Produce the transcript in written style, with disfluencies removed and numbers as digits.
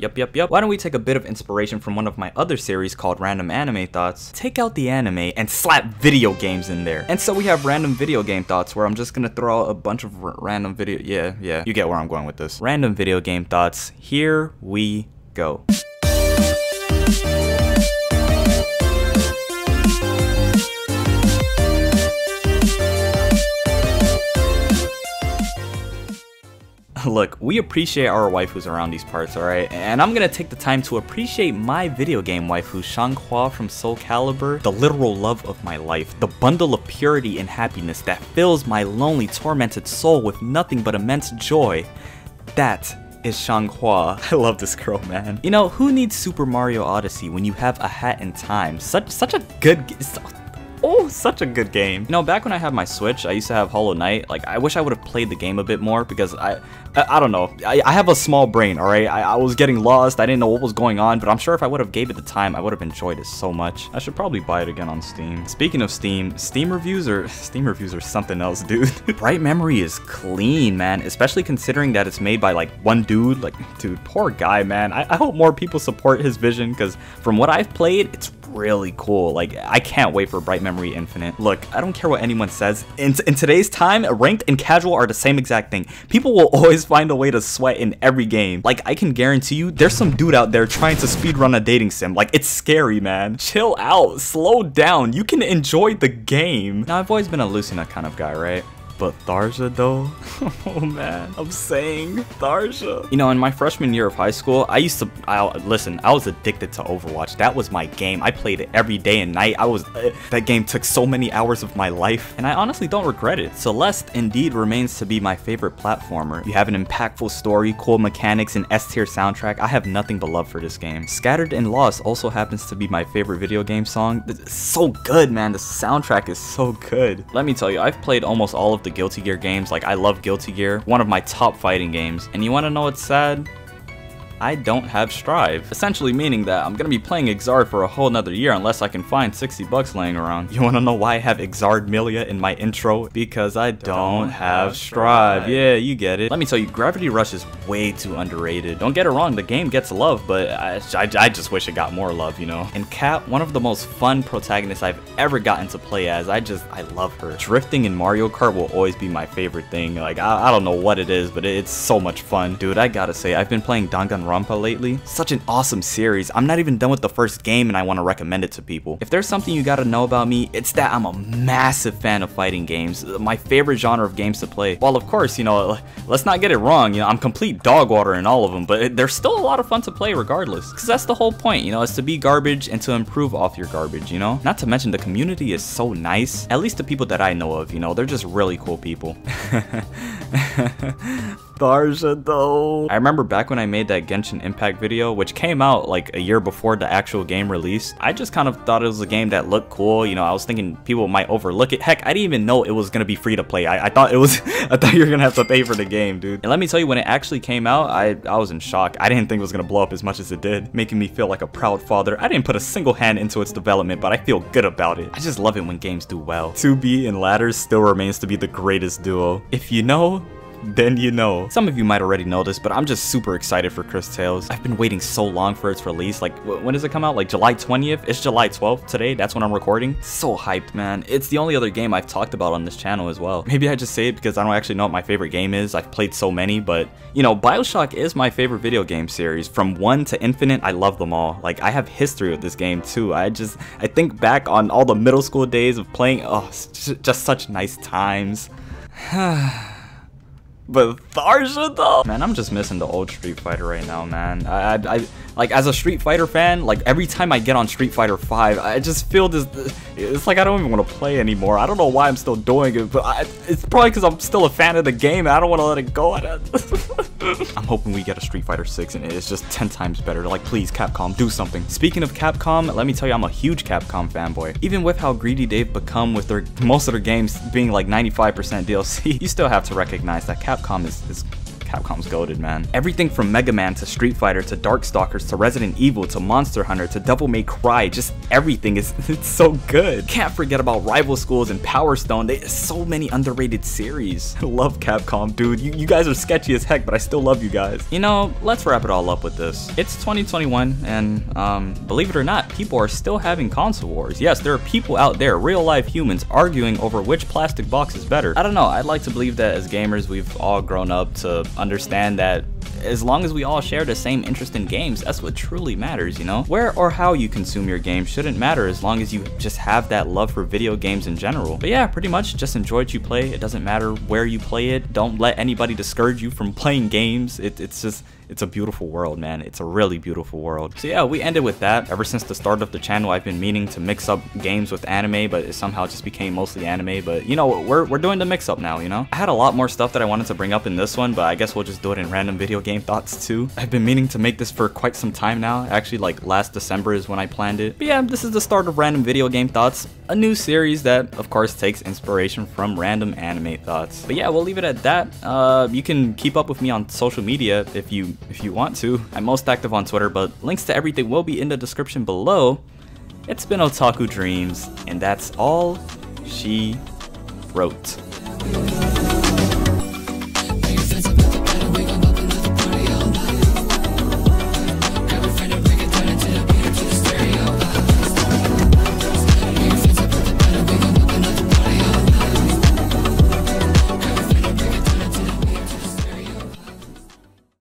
Yep. Why don't we take a bit of inspiration from one of my other series called Random Anime Thoughts, take out the anime, and slap video games in there. And so we have Random Video Game Thoughts, where I'm just gonna throw out a bunch of random video, yeah, you get where I'm going with this. Random Video Game Thoughts, here we go. Look, we appreciate our waifus around these parts, alright? And I'm gonna take the time to appreciate my video game waifu, Xianghua from Soul Calibur, the literal love of my life, the bundle of purity and happiness that fills my lonely, tormented soul with nothing but immense joy. That is Xianghua. I love this girl, man. You know, who needs Super Mario Odyssey when you have A Hat in Time? Such a good such a good game. You know, back when I had my Switch, I used to have Hollow Knight. Like, I wish I would have played the game a bit more because I don't know. I have a small brain, alright? I was getting lost. I didn't know what was going on, but I'm sure if I would have gave it the time, I would have enjoyed it so much. I should probably buy it again on Steam. Speaking of Steam reviews are something else, dude. Bright Memory is clean, man, especially considering that it's made by like one dude. Like, dude, poor guy, man. I hope more people support his vision because from what I've played, it's really cool. Like, I can't wait for Bright Memory Infinite. Look, I don't care what anyone says. In today's time, ranked and casual are the same exact thing. People will always find a way to sweat in every game. Like, I can guarantee you, there's some dude out there trying to speedrun a dating sim. Like, it's scary, man. Chill out, slow down. You can enjoy the game. Now, I've always been a Lucina kind of guy, right? But Tharja though? Oh man, I'm saying Tharja. You know, in my freshman year of high school, I was addicted to Overwatch. That was my game. I played it every day and night. That game took so many hours of my life, and I honestly don't regret it. Celeste indeed remains to be my favorite platformer. You have an impactful story, cool mechanics, and S-tier soundtrack. I have nothing but love for this game. Scattered and Lost also happens to be my favorite video game song. It's so good, man. The soundtrack is so good. Let me tell you, I've played almost all of the Guilty Gear games. Like, I love Guilty Gear, one of my top fighting games. And you want to know what's sad? I don't have Strive. Essentially meaning that I'm gonna be playing Exard for a whole nother year unless I can find 60 bucks laying around. You wanna know why I have Exard Milia in my intro? Because I don't have Strive. Yeah, you get it. Let me tell you, Gravity Rush is way too underrated. Don't get it wrong, the game gets love, but I just wish it got more love, you know? And Kat, one of the most fun protagonists I've ever gotten to play as. I love her. Drifting in Mario Kart will always be my favorite thing. Like, I don't know what it is, but it's so much fun. Dude, I gotta say, I've been playing Danganronpa lately. Such an awesome series. I'm not even done with the first game and I want to recommend it to people. If there's something you gotta know about me, it's that I'm a massive fan of fighting games. My favorite genre of games to play. While of course, you know, let's not get it wrong, you know, I'm complete dog water in all of them, but they're still a lot of fun to play regardless. Because that's the whole point, you know, is to be garbage and to improve off your garbage, you know? Not to mention the community is so nice. At least the people that I know of, you know, they're just really cool people. Tharja though. I remember back when I made that Genshin Impact video, which came out like a year before the actual game released. I just kind of thought it was a game that looked cool. You know, I was thinking people might overlook it. Heck, I didn't even know it was gonna be free to play. I thought it was, I thought you were gonna have to pay for the game, dude. And let me tell you, when it actually came out, I was in shock. I didn't think it was gonna blow up as much as it did, making me feel like a proud father. I didn't put a single hand into its development, but I feel good about it. I just love it when games do well. 2B and Ladders still remains to be the greatest duo. If you know, then you know. Some of you might already know this, but I'm just super excited for Cris Tales. I've been waiting so long for its release. Like, when does it come out? Like July 20th? It's July 12th today. That's when I'm recording. So hyped, man. It's the only other game I've talked about on this channel as well. Maybe I just say it because I don't actually know what my favorite game is. I've played so many, but you know, BioShock is my favorite video game series. From 1 to Infinite, I love them all. Like, I have history with this game too. I think back on all the middle school days of playing. Oh, it's just such nice times. But Tharja though? Man, I'm just missing the old Street Fighter right now, man. I like, as a Street Fighter fan, like every time I get on Street Fighter 5, I just feel this, it's like I don't even want to play anymore. I don't know why I'm still doing it, but it's probably because I'm still a fan of the game and I don't want to let it go. I'm hoping we get a Street Fighter 6 and it's just 10 times better. Like, please, Capcom, do something. Speaking of Capcom, let me tell you, I'm a huge Capcom fanboy. Even with how greedy they've become with most of their games being like 95% DLC, you still have to recognize that Capcom is Capcom's goated, man. Everything from Mega Man to Street Fighter to Darkstalkers to Resident Evil to Monster Hunter to Devil May Cry, just everything is it's so good. Can't forget about Rival Schools and Power Stone. There's so many underrated series. I love Capcom, dude. You guys are sketchy as heck, but I still love you guys. You know, let's wrap it all up with this. It's 2021, and believe it or not, people are still having console wars. Yes, there are people out there, real life humans, arguing over which plastic box is better. I don't know, I'd like to believe that as gamers, we've all grown up to understand that as long as we all share the same interest in games, that's what truly matters, you know? Where or how you consume your game shouldn't matter as long as you just have that love for video games in general. But yeah, pretty much just enjoy what you play. It doesn't matter where you play it. Don't let anybody discourage you from playing games. It's a beautiful world, man. It's a really beautiful world. So yeah, we ended with that. Ever since the start of the channel, I've been meaning to mix up games with anime, but it somehow just became mostly anime. But you know, we're doing the mix up now, you know? I had a lot more stuff that I wanted to bring up in this one, but I guess we'll just do it in random video game thoughts too. I've been meaning to make this for quite some time now. Actually, like last December is when I planned it. But yeah, this is the start of random video game thoughts, a new series that of course takes inspiration from random anime thoughts. But yeah, we'll leave it at that. You can keep up with me on social media if you want to. I'm most active on Twitter, but links to everything will be in the description below. It's been Otaku Dreams, and that's all she wrote.